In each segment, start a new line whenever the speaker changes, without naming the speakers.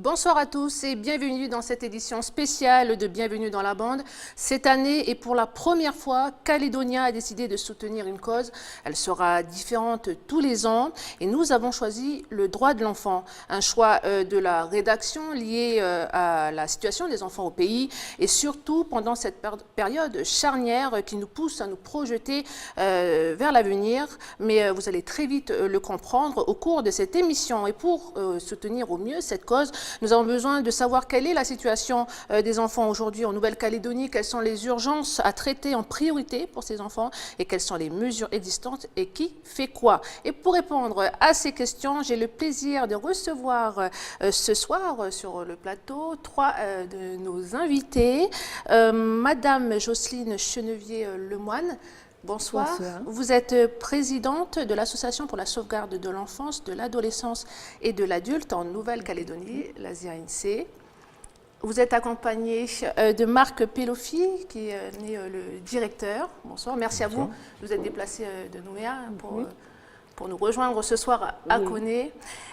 Bonsoir à tous et bienvenue dans cette édition spéciale de Bienvenue dans la bande. Cette année et pour la première fois, Calédonia a décidé de soutenir une cause. Elle sera différente tous les ans et nous avons choisi le droit de l'enfant. Un choix de la rédaction lié à la situation des enfants au pays et surtout pendant cette période charnière qui nous pousse à nous projeter vers l'avenir. Mais vous allez très vite le comprendre au cours de cette émission. Et pour soutenir au mieux cette cause, nous avons besoin de savoir quelle est la situation des enfants aujourd'hui en Nouvelle-Calédonie, quelles sont les urgences à traiter en priorité pour ces enfants et quelles sont les mesures existantes et qui fait quoi. Et pour répondre à ces questions, j'ai le plaisir de recevoir ce soir sur le plateau trois de nos invités. Madame Jocelyne Chenevier-Lemoine. Bonsoir.
Bonsoir.
Vous êtes présidente de l'Association pour la sauvegarde de l'enfance, de l'adolescence et de l'adulte en Nouvelle-Calédonie, la ZANC. Vous êtes accompagnée de Marc Pelofi, qui est le directeur. Bonsoir, merci
Bonsoir.
à vous. Vous êtes déplacé de Nouméa pour nous rejoindre ce soir à Koné.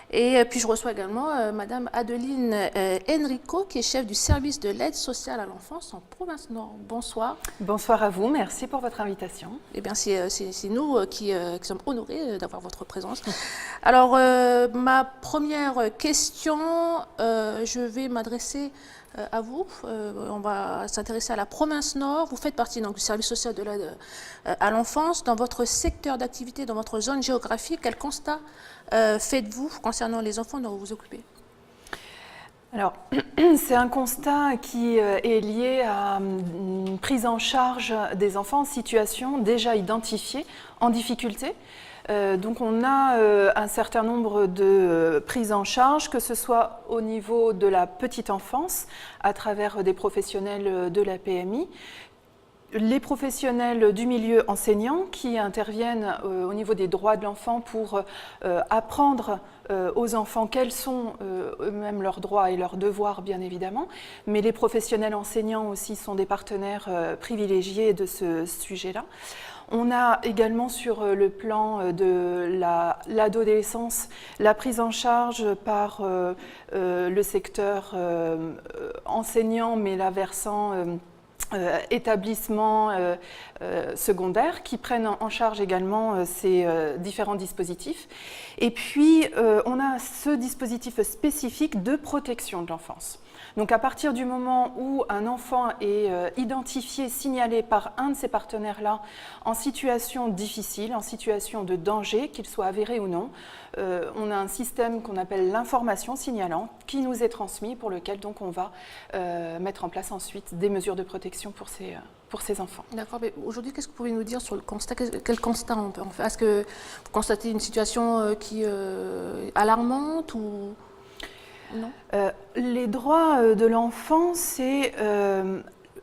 Et puis je reçois également Madame Adeline Enrico, qui est chef du service de l'aide sociale à l'enfance en province Nord. Bonsoir.
Bonsoir à vous, merci pour votre invitation.
Eh bien, c'est nous qui sommes honorés d'avoir votre présence. Alors, ma première question, je vais m'adresser à vous. On va s'intéresser à la province Nord. Vous faites partie donc, du service social de l'aide à l'enfance. Dans votre secteur d'activité, dans votre zone géographique, quel constat faites-vous concernant les enfants dont vous vous occupez ?
Alors, c'est un constat qui est lié à une prise en charge des enfants en situation déjà identifiée, en difficulté. Donc on a un certain nombre de prises en charge, que ce soit au niveau de la petite enfance, à travers des professionnels de la PMI, les professionnels du milieu enseignant qui interviennent au niveau des droits de l'enfant pour apprendre aux enfants quels sont eux-mêmes leurs droits et leurs devoirs, bien évidemment. Mais les professionnels enseignants aussi sont des partenaires privilégiés de ce sujet-là. On a également sur le plan de l'adolescence la prise en charge par le secteur enseignant, mais la versant établissements secondaires qui prennent en charge également ces différents dispositifs. Et puis, on a ce dispositif spécifique de protection de l'enfance. Donc à partir du moment où un enfant est identifié, signalé par un de ces partenaires-là en situation difficile, en situation de danger, qu'il soit avéré ou non, on a un système qu'on appelle l'information signalante qui nous est transmis, pour lequel donc on va mettre en place ensuite des mesures de protection pour ces enfants.
D'accord, mais aujourd'hui, qu'est-ce que vous pouvez nous dire sur le constat ? Quel constat on peut en faire ? Est-ce que vous constatez une situation qui est alarmante ou non ?
Les droits de l'enfant, c'est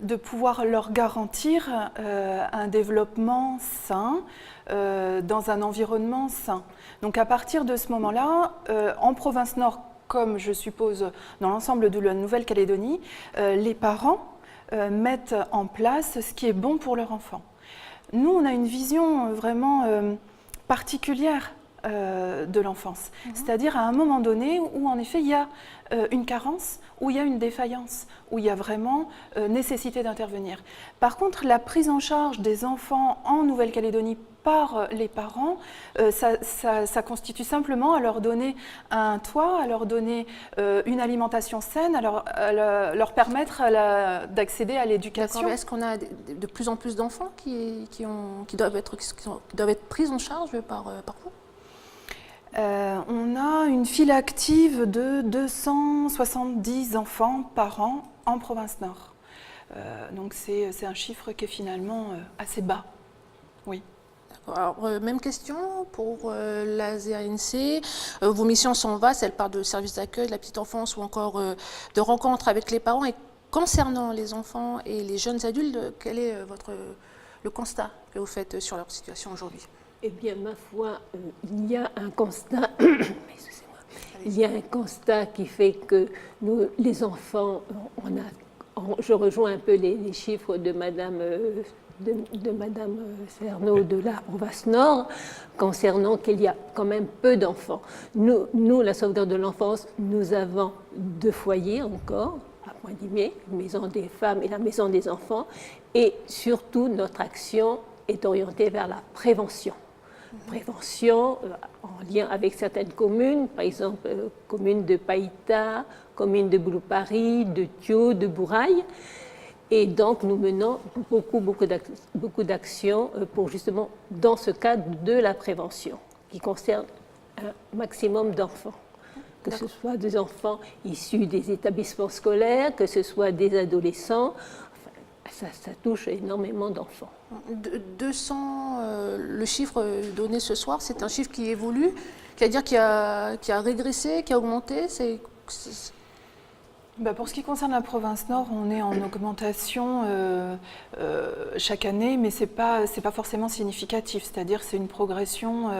de pouvoir leur garantir un développement sain dans un environnement sain. Donc à partir de ce moment-là, en province Nord, comme je suppose dans l'ensemble de la Nouvelle-Calédonie, les parents mettent en place ce qui est bon pour leur enfant. Nous, on a une vision vraiment particulière de l'enfance. C'est-à-dire à un moment donné où en effet il y a une carence, où il y a une défaillance, où il y a vraiment nécessité d'intervenir. Par contre, la prise en charge des enfants en Nouvelle-Calédonie par les parents, ça constitue simplement à leur donner un toit, à leur donner une alimentation saine, à leur permettre d'accéder à l'éducation.
Est-ce qu'on a de plus en plus d'enfants qui doivent être pris en charge par vous ?
On a une file active de 270 enfants par an en province Nord. Donc c'est un chiffre qui est finalement assez bas. Oui.
Alors, même question pour la ZANC. Vos missions sont vastes, elles parlent de services d'accueil de la petite enfance ou encore de rencontres avec les parents. Et concernant les enfants et les jeunes adultes, quel est le constat que vous faites sur leur situation aujourd'hui ?
Eh bien, ma foi, il y a un constat. Il y a un constat qui fait que nous, les enfants, on a je rejoins un peu les chiffres de Madame, de Madame Cerno de la province Nord, concernant qu'il y a quand même peu d'enfants. Nous, la sauvegarde de l'enfance, nous avons 2 foyers encore, à Pointe-du-Mier, la maison des femmes et la maison des enfants, et surtout notre action est orientée vers la prévention. Prévention en lien avec certaines communes, par exemple commune de Païta, commune de Boulou-Paris, de Thio, de Bourail. Et donc nous menons beaucoup d'actions pour justement dans ce cadre de la prévention qui concerne un maximum d'enfants. Que ce soit des enfants issus des établissements scolaires, que ce soit des adolescents, ça touche énormément d'enfants.
200, le chiffre donné ce soir, c'est un chiffre qui évolue, c'est-à-dire qui a régressé, qui a augmenté.
Pour ce qui concerne la province Nord, on est en augmentation chaque année, mais c'est pas forcément significatif. C'est-à-dire c'est une progression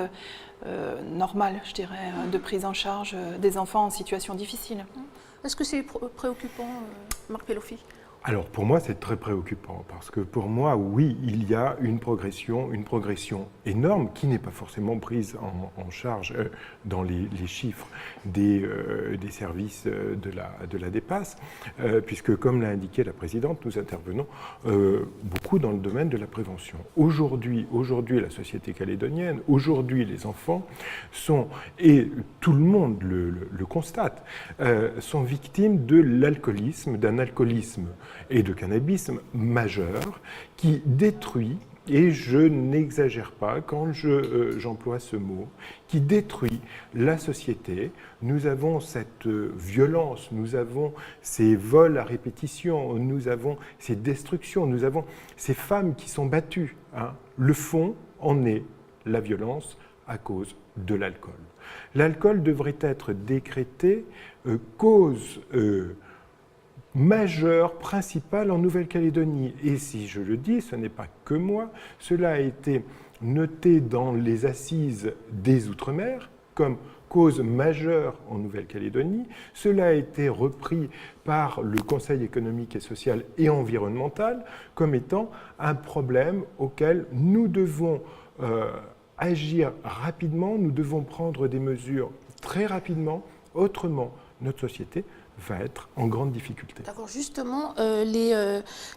normale, je dirais, de prise en charge des enfants en situation difficile.
Est-ce que c'est préoccupant, Marc Peloffi ?
Alors pour moi c'est très préoccupant parce que pour moi oui il y a une progression énorme qui n'est pas forcément prise en charge dans les chiffres des services de la DEPAS puisque comme l'a indiqué la présidente nous intervenons beaucoup dans le domaine de la prévention. Aujourd'hui la société calédonienne, aujourd'hui les enfants sont, et tout le monde le constate, sont victimes de l'alcoolisme, d'un alcoolisme et de cannabisme majeur qui détruit, et je n'exagère pas quand j'emploie ce mot, qui détruit la société. Nous avons cette violence, nous avons ces vols à répétition, nous avons ces destructions, nous avons ces femmes qui sont battues. Le fond en est la violence à cause de l'alcool. L'alcool devrait être décrété cause majeure, principale en Nouvelle-Calédonie. Et si je le dis, ce n'est pas que moi, cela a été noté dans les assises des Outre-mer comme cause majeure en Nouvelle-Calédonie. Cela a été repris par le Conseil économique et social et environnemental comme étant un problème auquel nous devons agir rapidement, nous devons prendre des mesures très rapidement, autrement notre société va être en grande difficulté.
D'accord, justement,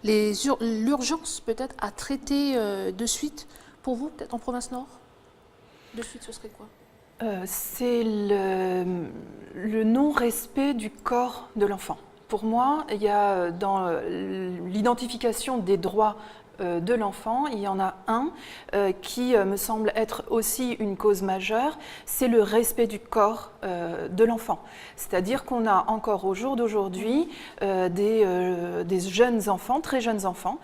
l'urgence peut-être à traiter de suite, pour vous, peut-être en province Nord, de suite, ce serait quoi ?
C'est le non-respect du corps de l'enfant. Pour moi, il y a dans l'identification des droits de l'enfant, il y en a un qui me semble être aussi une cause majeure, c'est le respect du corps de l'enfant. C'est-à-dire qu'on a encore au jour d'aujourd'hui des jeunes enfants, très jeunes enfants,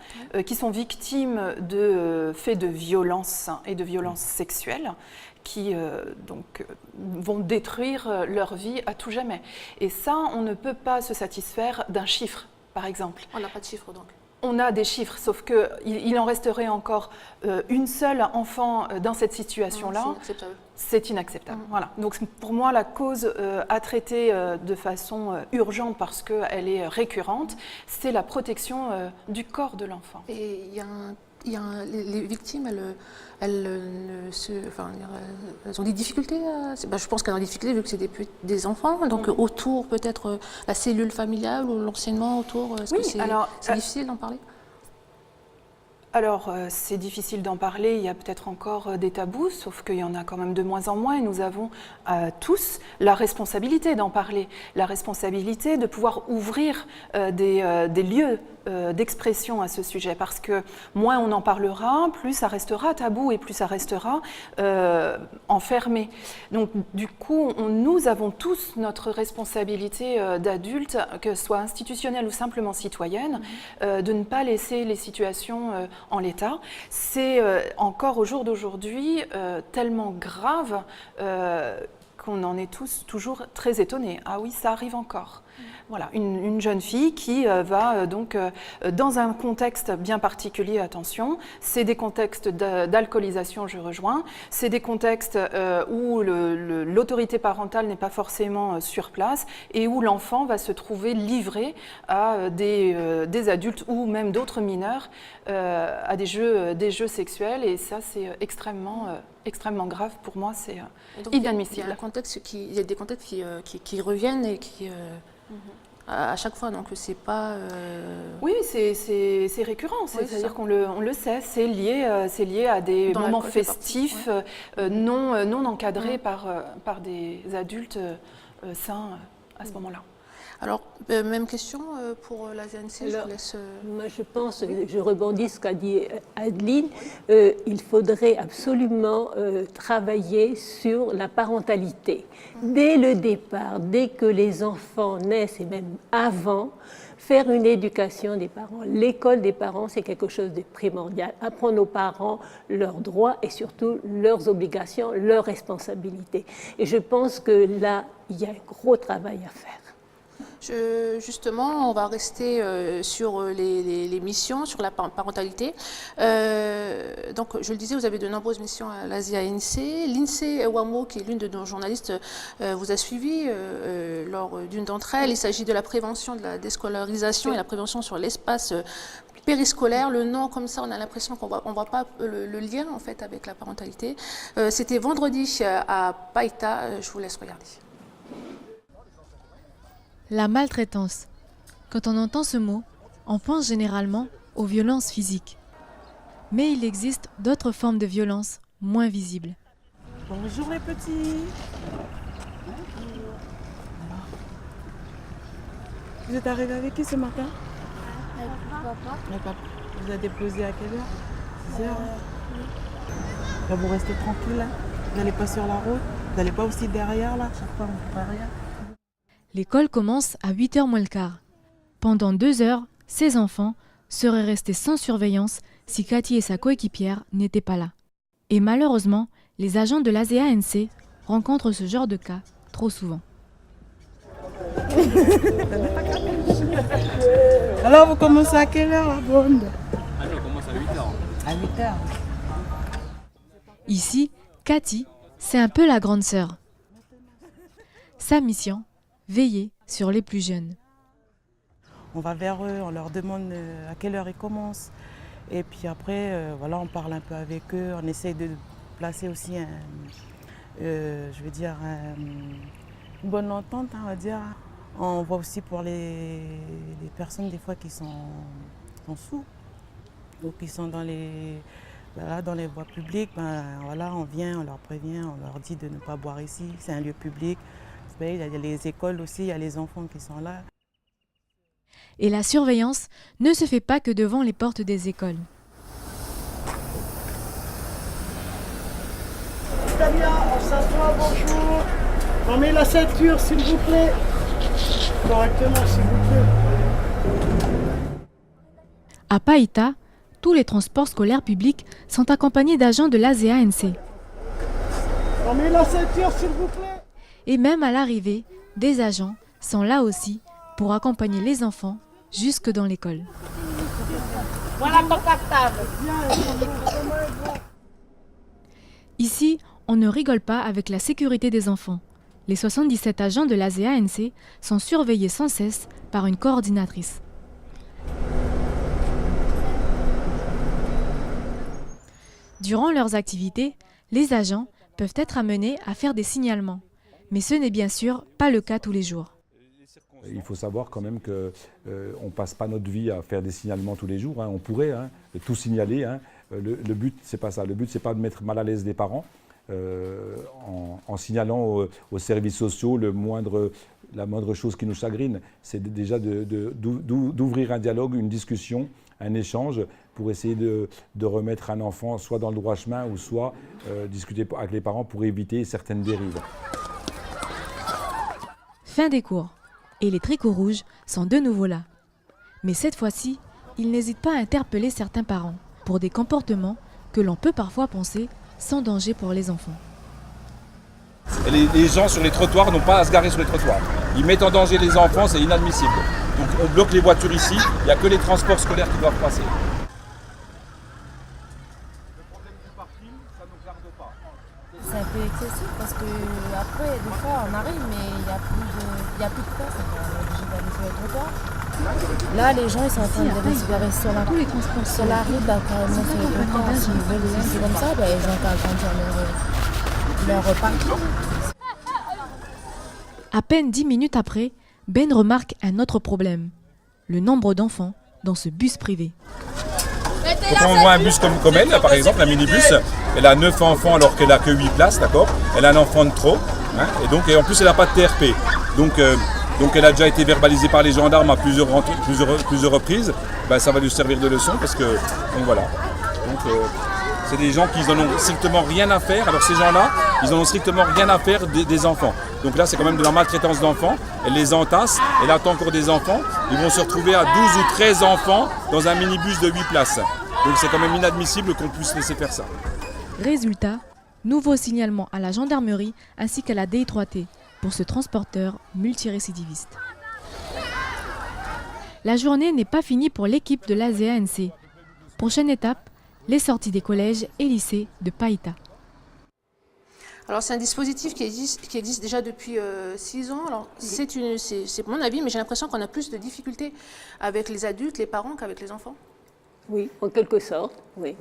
qui sont victimes de faits de violence et de violences sexuelles qui vont détruire leur vie à tout jamais. Et ça, on ne peut pas se satisfaire d'un chiffre, par exemple.
On n'a pas de chiffre donc.
On a des chiffres, sauf qu'il en resterait encore une seule enfant dans cette situation-là. C'est inacceptable. Voilà. Donc pour moi, la cause à traiter de façon urgente parce qu'elle est récurrente, c'est la protection du corps de l'enfant.
Et les victimes, elles ont des difficultés. Je pense qu'elles ont des difficultés vu que c'est des enfants. Donc autour, peut-être la cellule familiale ou l'enseignement autour. Est-ce que c'est difficile d'en parler ?
Alors, c'est difficile d'en parler, il y a peut-être encore des tabous, sauf qu'il y en a quand même de moins en moins et nous avons tous la responsabilité d'en parler, la responsabilité de pouvoir ouvrir des lieux d'expression à ce sujet, parce que moins on en parlera, plus ça restera tabou et plus ça restera enfermé. Donc du coup, nous avons tous notre responsabilité d'adultes, que ce soit institutionnelle ou simplement citoyenne, de ne pas laisser les situations en l'état. C'est encore au jour d'aujourd'hui tellement grave qu'on en est tous toujours très étonnés. Ah oui, ça arrive encore. Voilà, une jeune fille qui va donc, dans un contexte bien particulier, attention, c'est des contextes d'alcoolisation, je rejoins, c'est des contextes où l'autorité parentale n'est pas forcément sur place et où l'enfant va se trouver livré à des adultes ou même d'autres mineurs, à des jeux sexuels, et ça c'est extrêmement grave pour moi, c'est inadmissible.
Il y a des contextes qui reviennent et qui... à chaque fois, donc c'est pas...
Oui, c'est récurrent, c'est-à-dire qu'on le sait, c'est lié à des moments festifs non encadrés par des adultes sains à ce moment-là.
Alors, même question pour la ZNC, je vous laisse...
Moi, je pense, je rebondis sur ce qu'a dit Adeline, il faudrait absolument travailler sur la parentalité. Dès le départ, dès que les enfants naissent et même avant, faire une éducation des parents. L'école des parents, c'est quelque chose de primordial. Apprendre aux parents leurs droits et surtout leurs obligations, leurs responsabilités. Et je pense que là, il y a un gros travail à faire.
Justement, on va rester sur les missions, sur la parentalité. Donc, je le disais, vous avez de nombreuses missions à l'ASIA-ANC. L'INSEE WAMO, qui est l'une de nos journalistes, vous a suivi lors d'une d'entre elles. Il s'agit de la prévention de la déscolarisation et la prévention sur l'espace périscolaire. Le nom, comme ça, on a l'impression qu'on ne voit pas le lien en fait avec la parentalité. C'était vendredi à Païta. Je vous laisse regarder.
La maltraitance. Quand on entend ce mot, on pense généralement aux violences physiques. Mais il existe d'autres formes de violence moins visibles.
Bonjour les petits. Vous êtes arrivés avec qui ce matin? Avec papa. Vous avez déposé à quelle heure? 6 heures. Là, vous restez tranquille là. Vous n'allez pas sur la route. Vous n'allez pas aussi derrière là. Chaque fois on ne fait rien.
L'école commence à 8h moins le quart. Pendant 2 heures, ces enfants seraient restés sans surveillance si Cathy et sa coéquipière n'étaient pas là. Et malheureusement, les agents de l'ASIA-ANC rencontrent ce genre de cas trop souvent.
Alors vous commencez à quelle heure la bonde?
On commence à 8h.
À 8h.
Ici, Cathy, c'est un peu la grande sœur. Sa mission, veiller sur les plus jeunes.
On va vers eux, on leur demande à quelle heure ils commencent. Et puis après, voilà, on parle un peu avec eux, on essaie de placer aussi une bonne entente, on va dire. On voit aussi pour les personnes des fois qui sont sous, ou qui sont dans les voies publiques. Voilà, on vient, on leur prévient, on leur dit de ne pas boire ici, c'est un lieu public. Il y a les écoles aussi, il y a les enfants qui sont là.
Et la surveillance ne se fait pas que devant les portes des écoles.
Tania, on s'assoit, bonjour. On met la ceinture, s'il vous plaît. Correctement, s'il vous plaît.
À Païta, tous les transports scolaires publics sont accompagnés d'agents de l'ASIA-ANC.
On met la ceinture, s'il vous plaît.
Et même à l'arrivée, des agents sont là aussi pour accompagner les enfants jusque dans l'école.
Voilà ton cartable.
Ici, on ne rigole pas avec la sécurité des enfants. Les 77 agents de l'ASIA-ANC sont surveillés sans cesse par une coordinatrice. Durant leurs activités, les agents peuvent être amenés à faire des signalements. Mais ce n'est bien sûr pas le cas tous les jours.
Il faut savoir quand même qu'on ne passe pas notre vie à faire des signalements tous les jours. On pourrait tout signaler. Le but, c'est pas ça. Le but, c'est pas de mettre mal à l'aise les parents en signalant aux services sociaux la moindre chose qui nous chagrine. C'est déjà d'ouvrir un dialogue, une discussion, un échange pour essayer de remettre un enfant soit dans le droit chemin ou soit discuter avec les parents pour éviter certaines dérives.
Fin des cours, et les tricots rouges sont de nouveau là. Mais cette fois-ci, ils n'hésitent pas à interpeller certains parents pour des comportements que l'on peut parfois penser sans danger pour les enfants.
et les gens sur les trottoirs n'ont pas à se garer sur les trottoirs. Ils mettent en danger les enfants, c'est inadmissible. Donc on bloque les voitures ici, il n'y a que les transports scolaires qui doivent passer.
C'est un peu excessif parce que après, des fois, on arrive, mais il n'y a plus de place. On est obligé d'aller sur le trottoir. Là, les gens, ils sont en train de se garer sur la route, là, carrément sur le trottoir. S'ils veulent laisser comme ça, ben, ils ont qu'à agrandir leur parking.
À peine 10 minutes après, Ben remarque un autre problème. Le nombre d'enfants dans ce bus privé.
Donc on voit un bus comme elle, là, par exemple, un minibus, elle a 9 enfants alors qu'elle a que 8 places, d'accord. Elle a un enfant de trop, hein, et en plus elle n'a pas de TRP. Donc elle a déjà été verbalisée par les gendarmes à plusieurs reprises. Ben, ça va lui servir de leçon parce que, donc voilà. C'est des gens qui n'en ont strictement rien à faire. Alors ces gens-là, ils n'en ont strictement rien à faire des enfants. Donc là, c'est quand même de la maltraitance d'enfants. Elle les entasse, elle attend encore des enfants. Ils vont se retrouver à 12 ou 13 enfants dans un minibus de 8 places. Donc c'est quand même inadmissible qu'on puisse laisser faire ça.
Résultat, nouveau signalement à la gendarmerie ainsi qu'à la DI3T pour ce transporteur multirécidiviste. La journée n'est pas finie pour l'équipe de l'ASEANC. Prochaine étape, les sorties des collèges et lycées de Païta.
Alors c'est un dispositif qui existe déjà depuis 6 ans. Alors c'est mon avis, mais j'ai l'impression qu'on a plus de difficultés avec les adultes, les parents qu'avec les enfants.
Oui, en quelque sorte, oui.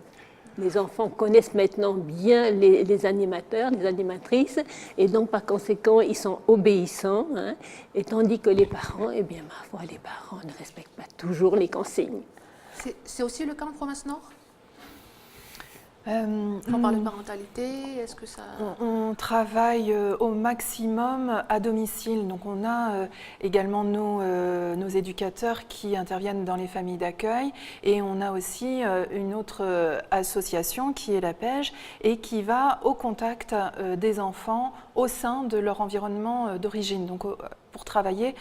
Les enfants connaissent maintenant bien les animateurs, les animatrices, et donc par conséquent, ils sont obéissants, hein, et tandis que les parents, eh bien, ma foi, les parents ne respectent pas toujours les consignes.
C'est aussi le cas en province Nord ? On parle de parentalité, est-ce que ça...
On travaille au maximum à domicile. Donc on a également nos éducateurs qui interviennent dans les familles d'accueil et on a aussi une autre association qui est la PEJ et qui va au contact des enfants au sein de leur environnement d'origine. Donc pour travailler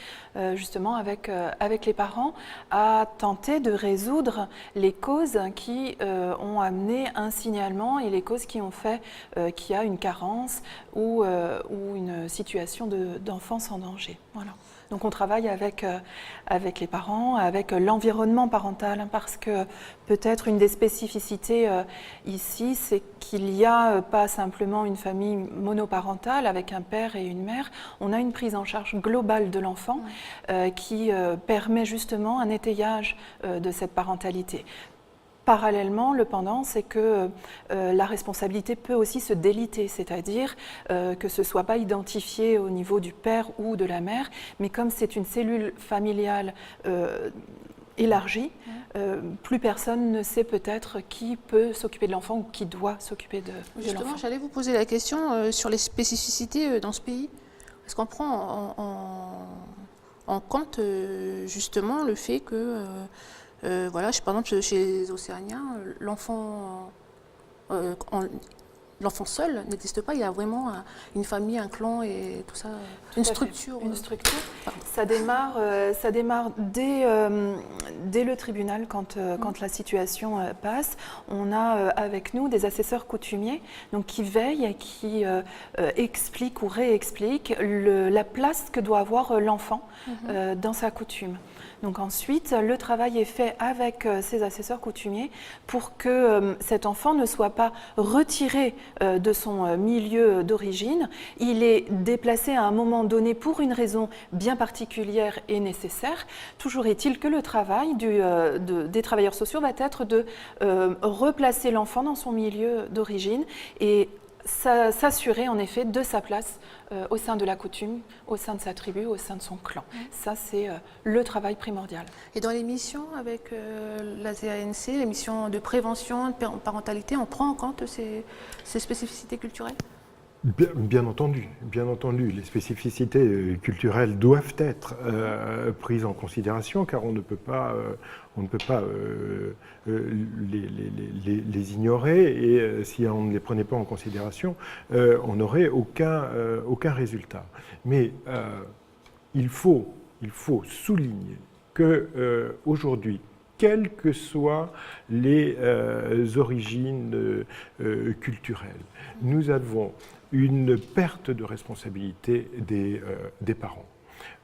justement avec les parents à tenter de résoudre les causes qui ont amené un signalement et les causes qui ont fait qu'il y a une carence ou une situation d'enfance en danger. Voilà. Donc on travaille avec les parents, avec l'environnement parental, hein, parce que peut-être une des spécificités ici, c'est qu'il n'y a pas simplement une famille monoparentale avec un père et une mère, on a une prise en charge globale de l'enfant qui permet justement un étayage de cette parentalité. Parallèlement, le pendant, c'est que la responsabilité peut aussi se déliter, c'est-à-dire que ce ne soit pas identifié au niveau du père ou de la mère, mais comme c'est une cellule familiale élargie, plus personne ne sait peut-être qui peut s'occuper de l'enfant ou qui doit s'occuper de l'enfant.
Justement, j'allais vous poser la question sur les spécificités dans ce pays. Est-ce qu'on prend en compte justement le fait que... voilà, par exemple, chez les Océaniens, l'enfant seul n'existe pas. Il y a vraiment une famille, un clan et tout ça, une structure.
Une structure. Ça démarre dès le tribunal quand la situation passe. On a avec nous des assesseurs coutumiers donc, qui veillent et qui expliquent ou réexpliquent la place que doit avoir l'enfant dans sa coutume. Donc ensuite, le travail est fait avec ces assesseurs coutumiers pour que cet enfant ne soit pas retiré de son milieu d'origine. Il est déplacé à un moment donné pour une raison bien particulière et nécessaire. Toujours est-il que le travail des travailleurs sociaux va être de replacer l'enfant dans son milieu d'origine et s'assurer en effet de sa place au sein de la coutume, au sein de sa tribu, au sein de son clan. Ça, c'est le travail primordial.
Et dans les missions avec l'ASEANC, les missions de prévention, de parentalité, on prend en compte ces spécificités culturelles ?
Bien entendu, les spécificités culturelles doivent être prises en considération car on ne peut pas les ignorer et si on ne les prenait pas en considération, on n'aurait aucun résultat. Mais il faut souligner qu'aujourd'hui, quelles que soient les origines culturelles. Nous avons une perte de responsabilité des parents.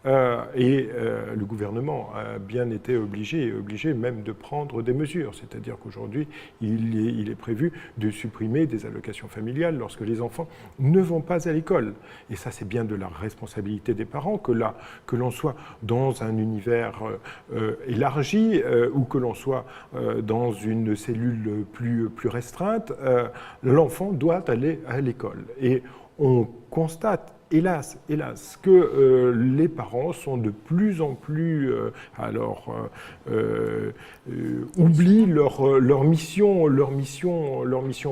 Le gouvernement a bien été obligé même de prendre des mesures. C'est-à-dire qu'aujourd'hui, il est prévu de supprimer des allocations familiales lorsque les enfants ne vont pas à l'école. Et ça, c'est bien de la responsabilité des parents, que l'on soit dans un univers élargi ou que l'on soit dans une cellule plus restreinte, l'enfant doit aller à l'école. Et on constate, hélas, que les parents sont de plus en plus, oublient leur mission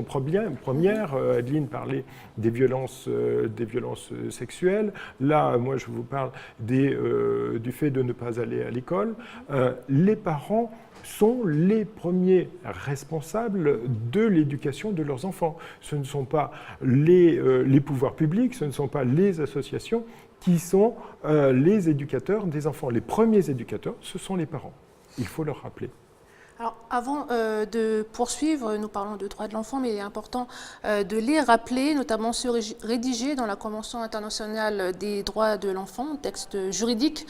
première. Adeline parlait des violences sexuelles. Là, moi, je vous parle du fait de ne pas aller à l'école. Les parents sont les premiers responsables de l'éducation de leurs enfants. Ce ne sont pas les pouvoirs publics, ce ne sont pas les associations qui sont les éducateurs des enfants. Les premiers éducateurs, ce sont les parents. Il faut leur rappeler.
Alors, avant de poursuivre, nous parlons de droits de l'enfant, mais il est important de les rappeler, notamment ceux rédigés dans la Convention internationale des droits de l'enfant, texte juridique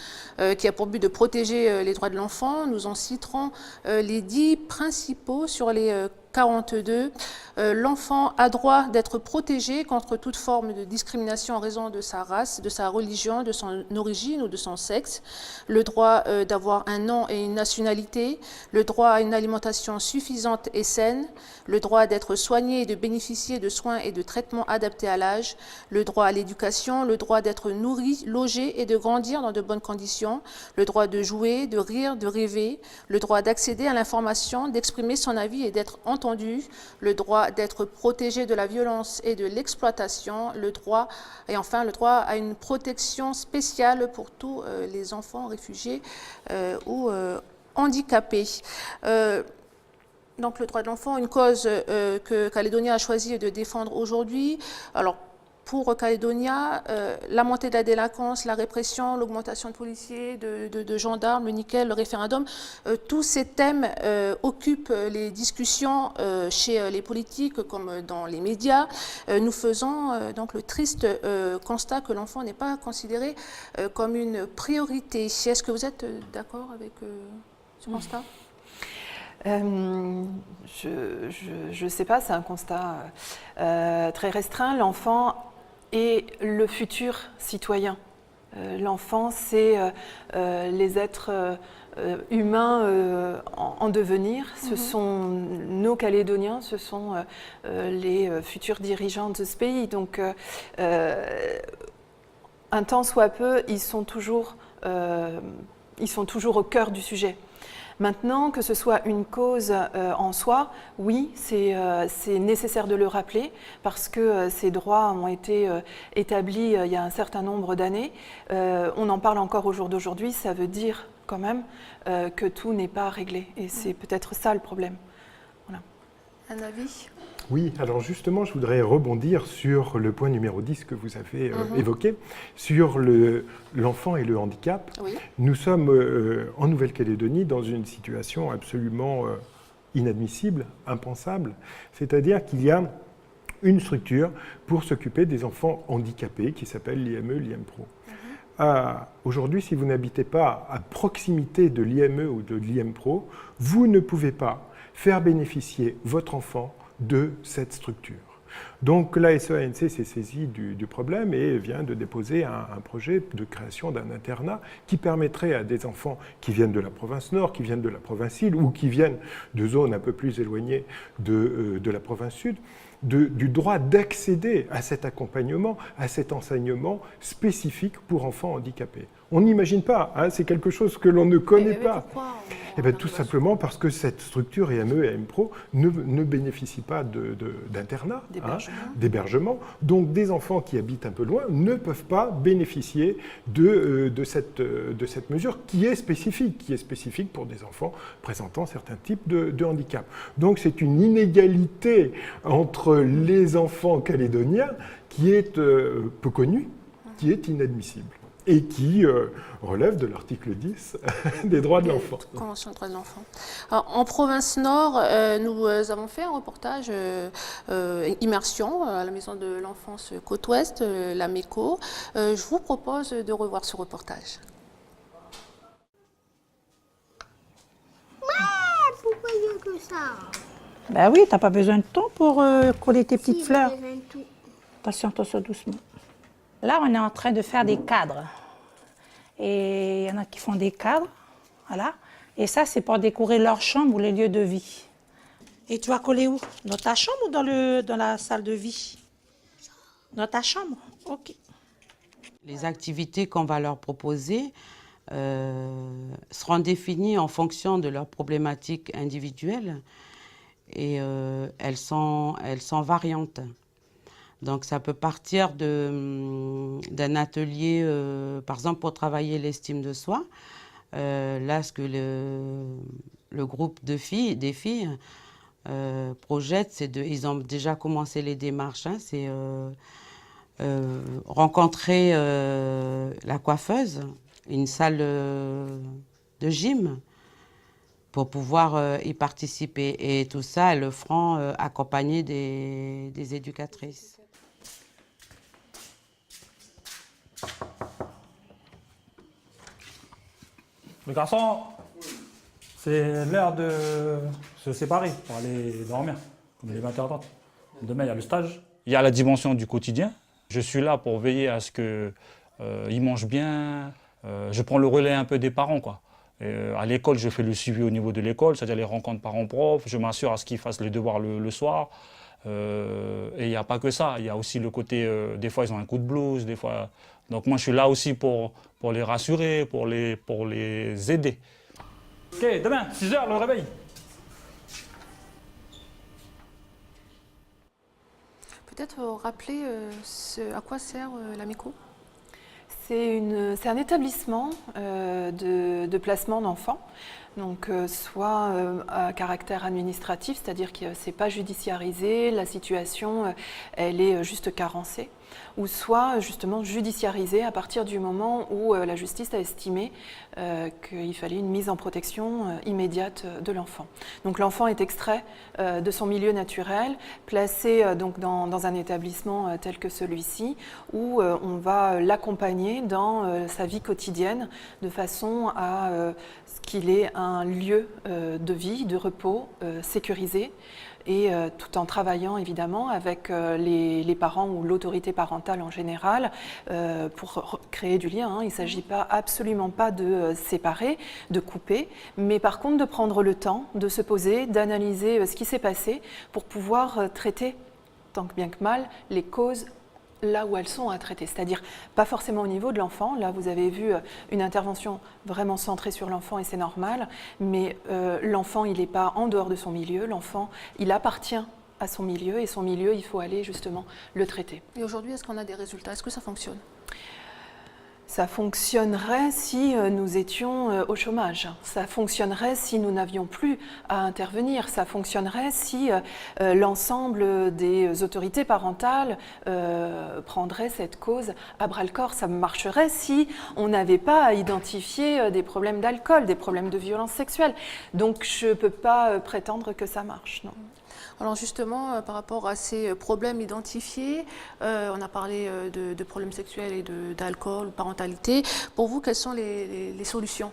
qui a pour but de protéger les droits de l'enfant. Nous en citerons les 10 principaux sur les 42. L'enfant a droit d'être protégé contre toute forme de discrimination en raison de sa race, de sa religion, de son origine ou de son sexe, le droit d'avoir un nom et une nationalité, le droit à une alimentation suffisante et saine, le droit d'être soigné et de bénéficier de soins et de traitements adaptés à l'âge, le droit à l'éducation, le droit d'être nourri, logé et de grandir dans de bonnes conditions, le droit de jouer, de rire, de rêver, le droit d'accéder à l'information, d'exprimer son avis et d'être entendu, le droit d'être protégé de la violence et de l'exploitation, le droit à une protection spéciale pour tous les enfants réfugiés ou handicapés. Donc le droit de l'enfant, une cause que Caledonia a choisi de défendre aujourd'hui. Alors, pour Caledonia, la montée de la délinquance, la répression, l'augmentation de policiers, de gendarmes, le nickel, le référendum, tous ces thèmes occupent les discussions chez les politiques comme dans les médias. Nous faisons donc le triste constat que l'enfant n'est pas considéré comme une priorité. Est-ce que vous êtes d'accord avec ce constat ?
Je ne sais pas, c'est un constat très restreint. L'enfant est le futur citoyen. L'enfant, c'est les êtres humains en devenir. Ce sont nos Calédoniens, ce sont les futurs dirigeants de ce pays. Donc, un tant soit peu, ils sont toujours au cœur du sujet. Maintenant, que ce soit une cause en soi, oui, c'est nécessaire de le rappeler parce que ces droits ont été établis il y a un certain nombre d'années. On en parle encore au jour d'aujourd'hui, ça veut dire quand même que tout n'est pas réglé et c'est peut-être ça le problème. Voilà.
Un avis ?
Oui, alors justement, je voudrais rebondir sur le point numéro 10 que vous avez évoqué, sur l'enfant et le handicap.
Oui.
Nous sommes en Nouvelle-Calédonie dans une situation absolument inadmissible, impensable. C'est-à-dire qu'il y a une structure pour s'occuper des enfants handicapés qui s'appelle l'IME, l'IMPRO. Aujourd'hui, si vous n'habitez pas à proximité de l'IME ou de l'IMPRO, vous ne pouvez pas faire bénéficier votre enfant de cette structure. Donc la SEANC s'est saisie du problème et vient de déposer un projet de création d'un internat qui permettrait à des enfants qui viennent de la province nord, qui viennent de la province sud ou qui viennent de zones un peu plus éloignées de la province sud, du droit d'accéder à cet accompagnement, à cet enseignement spécifique pour enfants handicapés. On n'imagine pas, hein, c'est quelque chose que l'on ne connaît pas. Tout simplement parce que cette structure IME et IMPRO ne bénéficie pas d'internat, d'hébergement. Donc des enfants qui habitent un peu loin ne peuvent pas bénéficier de cette mesure qui est spécifique pour des enfants présentant certains types de handicap. Donc c'est une inégalité entre les enfants calédoniens qui est peu connue, qui est inadmissible. et qui relève de l'article 10 des droits de l'enfant.
Convention des droits de l'enfant. En province Nord, nous avons fait un reportage immersion à la Maison de l'Enfance Côte-Ouest, la MECO. Je vous propose de revoir ce reportage.
Pourquoi il y a que ça?
Ben oui, t'as pas besoin de temps pour coller tes petites fleurs.
J'ai besoin de tout.
Attention, attention, doucement. Là, on est en train de faire des cadres. Et il y en a qui font des cadres, voilà. Et ça, c'est pour décorer leur chambre ou les lieux de vie. Et tu vas coller où? Dans ta chambre ou dans la salle de vie? Dans ta chambre? Ok.
Les activités qu'on va leur proposer seront définies en fonction de leurs problématiques individuelles et elles sont variantes. Donc ça peut partir d'un atelier, par exemple pour travailler l'estime de soi. Là, ce que le groupe des filles projette, c'est ils ont déjà commencé les démarches, hein, c'est rencontrer la coiffeuse, une salle de gym pour pouvoir y participer. Et tout ça, elles le feront accompagnées des éducatrices.
Les garçons, c'est l'heure de se séparer pour aller dormir, comme il est 20h30. Demain, il y a le stage. Il y a la dimension du quotidien. Je suis là pour veiller à ce qu'ils mangent bien. Je prends le relais un peu des parents, quoi. À l'école, je fais le suivi au niveau de l'école, c'est-à-dire les rencontres parents-profs. Je m'assure à ce qu'ils fassent les devoirs le soir. Et il n'y a pas que ça. Il y a aussi le côté, des fois, ils ont un coup de blues, des fois... Donc moi, je suis là aussi pour les rassurer, pour les aider. Ok, demain, 6h, le réveil.
Peut-être rappeler à quoi sert la MECO?
C'est un établissement de placement d'enfants, donc soit à caractère administratif, c'est-à-dire que ce n'est pas judiciarisé, la situation elle est juste carencée, ou soit justement judiciarisé à partir du moment où la justice a estimé qu'il fallait une mise en protection immédiate de l'enfant. Donc l'enfant est extrait de son milieu naturel, placé donc dans un établissement tel que celui-ci, où on va l'accompagner dans sa vie quotidienne de façon à ce qu'il ait un lieu de vie, de repos sécurisé, et tout en travaillant évidemment avec les parents ou l'autorité parentale en général pour créer du lien. Il ne s'agit absolument pas de séparer, de couper, mais par contre de prendre le temps de se poser, d'analyser ce qui s'est passé pour pouvoir traiter, tant bien que mal, les causes là où elles sont à traiter, c'est-à-dire pas forcément au niveau de l'enfant. Là, vous avez vu une intervention vraiment centrée sur l'enfant et c'est normal, mais l'enfant, il n'est pas en dehors de son milieu, l'enfant, il appartient à son milieu et son milieu, il faut aller justement le traiter.
Et aujourd'hui, est-ce qu'on a des résultats? Est-ce que ça fonctionne?
Ça fonctionnerait si nous étions au chômage, ça fonctionnerait si nous n'avions plus à intervenir, ça fonctionnerait si l'ensemble des autorités parentales prendraient cette cause à bras-le-corps, ça marcherait si on n'avait pas à identifier des problèmes d'alcool, des problèmes de violence sexuelle. Donc je ne peux pas prétendre que ça marche, non.
Alors justement, par rapport à ces problèmes identifiés, on a parlé de problèmes sexuels et d'alcool ou parentalité. Pour vous, quelles sont les solutions?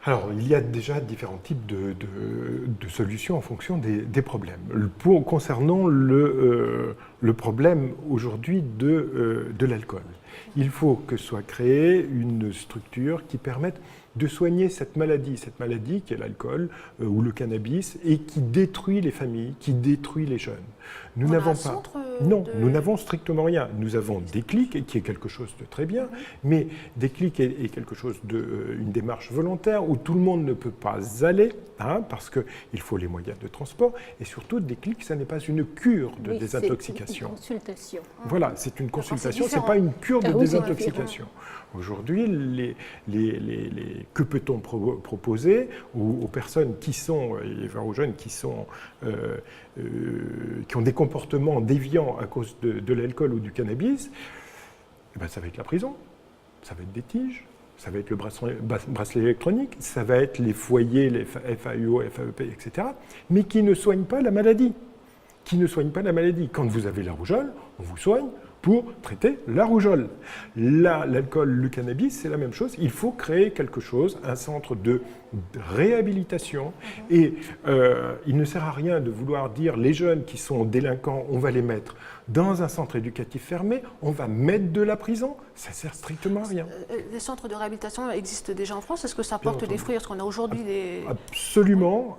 Alors, il y a déjà différents types de solutions en fonction des problèmes. Concernant le problème aujourd'hui de l'alcool, il faut que soit créée une structure qui permette de soigner cette maladie qui est l'alcool ou le cannabis et qui détruit les familles, qui détruit les jeunes. Nous n'avons pas. Non, nous n'avons strictement rien. Nous avons Déclic, qui est quelque chose de très bien, mais Déclic est quelque chose une démarche volontaire où tout le monde ne peut pas aller, parce qu'il faut les moyens de transport, et surtout Déclic, ça n'est pas une cure de désintoxication.
C'est une consultation.
Voilà, c'est une consultation, c'est pas une cure de désintoxication. Aujourd'hui, que peut-on proposer aux personnes qui sont, aux jeunes qui ont des comportements déviants à cause de l'alcool ou du cannabis? Eh ben, ça va être la prison, ça va être des tiges, ça va être le bracelet électronique, ça va être les foyers, les FAUO, FAEP, etc., mais qui ne soignent pas la maladie. Quand vous avez la rougeole, on vous soigne pour traiter la rougeole. L'alcool, le cannabis, c'est la même chose. Il faut créer quelque chose, un centre de réhabilitation. Et il ne sert à rien de vouloir dire les jeunes qui sont délinquants, on va les mettre dans un centre éducatif fermé, on va mettre de la prison. Ça sert strictement à rien.
Les centres de réhabilitation existent déjà en France. Est-ce que ça porte des fruits? Est-ce qu'on a aujourd'hui des...
Absolument.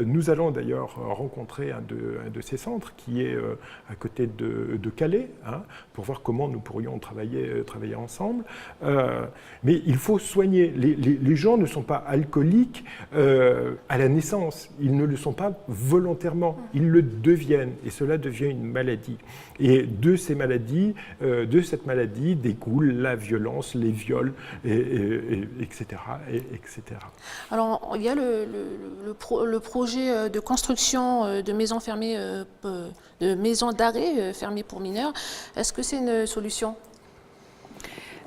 Nous allons d'ailleurs rencontrer un de ces centres qui est à côté de Calais, hein, pour voir comment nous pourrions travailler ensemble. Mais il faut soigner. Les gens ne sont pas alcooliques à la naissance. Ils ne le sont pas volontairement. Ils le deviennent. Et cela devient une maladie. Et de cette maladie découle la violence, les viols, etc., etc.
Alors, il y a le projet de construction de maisons fermées, de maisons d'arrêt fermées pour mineurs. Est-ce que c'est une solution?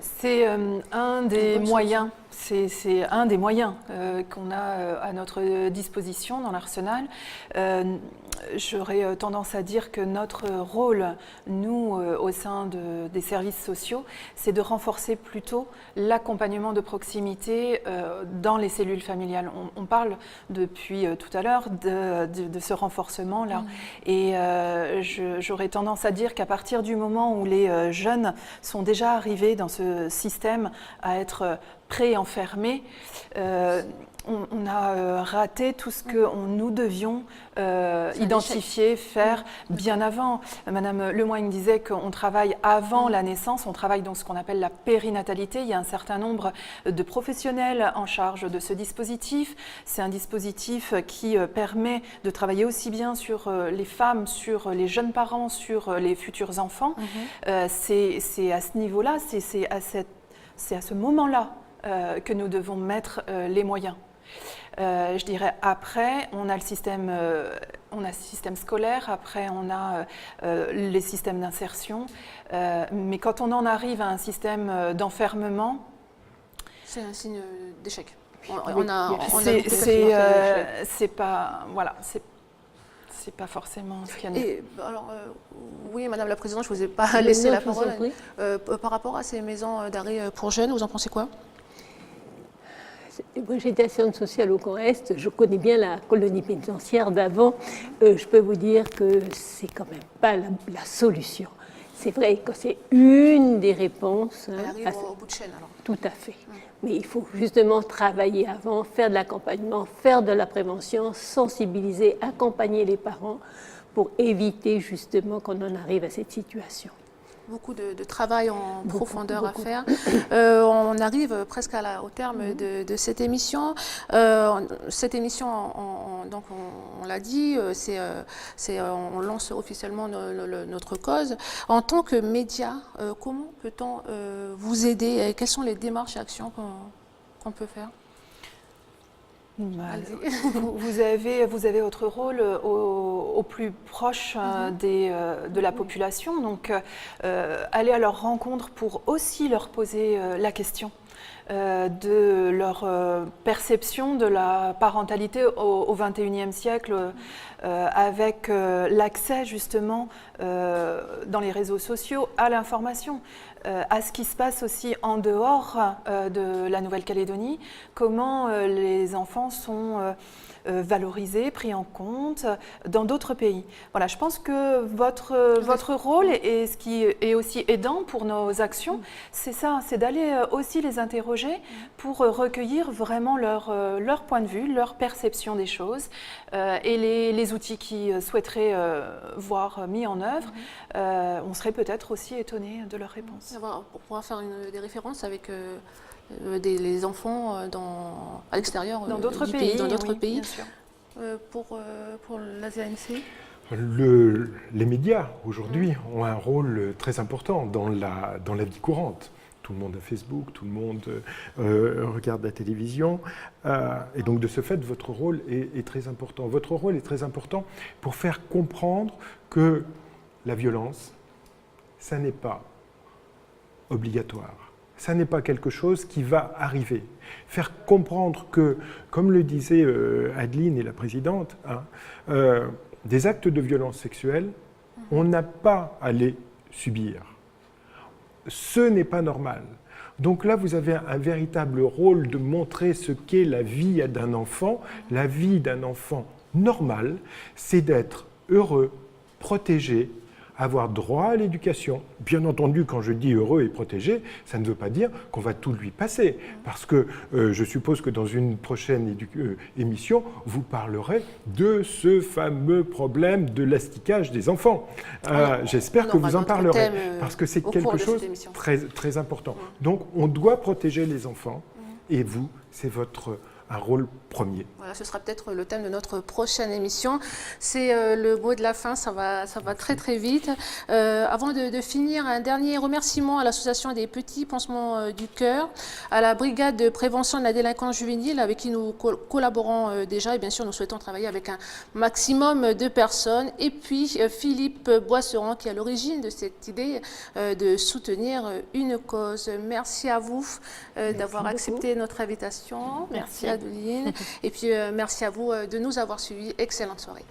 C'est un des moyens. C'est un des moyens qu'on a à notre disposition dans l'arsenal. J'aurais tendance à dire que notre rôle, nous, au sein des services sociaux, c'est de renforcer plutôt l'accompagnement de proximité dans les cellules familiales. On parle depuis tout à l'heure de ce renforcement-là. Et j'aurais tendance à dire qu'à partir du moment où les jeunes sont déjà arrivés dans ce système à être pré-enfermés, on a raté tout ce que nous devions identifier, faire bien avant. Madame Lemoigne disait qu'on travaille avant la naissance, on travaille dans ce qu'on appelle la périnatalité. Il y a un certain nombre de professionnels en charge de ce dispositif. C'est un dispositif qui permet de travailler aussi bien sur les femmes, sur les jeunes parents, sur les futurs enfants. C'est à ce niveau-là, c'est à ce moment-là que nous devons mettre les moyens. Je dirais après, on a le système scolaire, après on a les systèmes d'insertion, mais quand on en arrive à un système d'enfermement,
c'est un signe d'échec.
C'est pas, voilà, c'est pas forcément ce qu'il y a.
Et alors, oui, Madame la Présidente, je ne vous ai pas laissé la parole. Par rapport à ces maisons d'arrêt pour jeunes, vous en pensez quoi?
Moi, j'étais assistante sociale au camp Est, je connais bien la colonie pénitentiaire d'avant. Je peux vous dire que c'est quand même pas la solution. C'est vrai que c'est une des réponses.
Elle arrive au bout de chaîne, alors.
Tout à fait. Mais il faut justement travailler avant, faire de l'accompagnement, faire de la prévention, sensibiliser, accompagner les parents pour éviter justement qu'on en arrive à cette situation.
Beaucoup de travail en profondeur à faire. On arrive presque au terme de cette émission. Cette émission, donc on l'a dit, on lance officiellement notre cause. En tant que média, comment peut-on vous aider? Quelles sont les démarches et actions qu'on peut faire?
Vous avez votre rôle au plus proche de la population, donc aller à leur rencontre pour aussi leur poser la question de leur perception de la parentalité au XXIe siècle, avec l'accès justement dans les réseaux sociaux à l'information, à ce qui se passe aussi en dehors de la Nouvelle-Calédonie, comment les enfants sont valorisés, pris en compte dans d'autres pays. Voilà, je pense que votre rôle et ce qui est aussi aidant pour nos actions, c'est ça, c'est d'aller aussi les interroger pour recueillir vraiment leur point de vue, leur perception des choses et les outils qu'ils souhaiteraient voir mis en œuvre. On serait peut-être aussi étonnés de leurs réponses.
Pour pouvoir faire des références avec les enfants à l'extérieur
dans d'autres pays,
bien sûr. Pour l'AZANC,
les médias aujourd'hui ont un rôle très important dans la vie courante. Tout le monde a Facebook, tout le monde regarde la télévision. Et donc de ce fait, votre rôle est très important. Votre rôle est très important pour faire comprendre que la violence, ça n'est pas obligatoire. Ça n'est pas quelque chose qui va arriver. Faire comprendre que, comme le disait Adeline et la présidente, hein, des actes de violence sexuelle, on n'a pas à les subir. Ce n'est pas normal. Donc là, vous avez un véritable rôle de montrer ce qu'est la vie d'un enfant. La vie d'un enfant normal, c'est d'être heureux, protégé, avoir droit à l'éducation. Bien entendu, quand je dis heureux et protégé, ça ne veut pas dire qu'on va tout lui passer. Parce que je suppose que dans une prochaine émission, vous parlerez de ce fameux problème de l'asticage des enfants. J'espère que vous en parlerez, parce que c'est quelque chose de très, très important. Donc, on doit protéger les enfants, et vous, c'est un rôle premier.
Voilà, ce sera peut-être le thème de notre prochaine émission. C'est le mot de la fin, ça va très très vite. Avant de finir, un dernier remerciement à l'Association des petits pansements du cœur, à la brigade de prévention de la délinquance juvénile avec qui nous collaborons déjà, et bien sûr nous souhaitons travailler avec un maximum de personnes. Et puis Philippe Boisseran qui est à l'origine de cette idée de soutenir une cause. Merci à vous d'avoir accepté notre invitation. Merci Adeline. Et puis merci à vous de nous avoir suivis. Excellente soirée.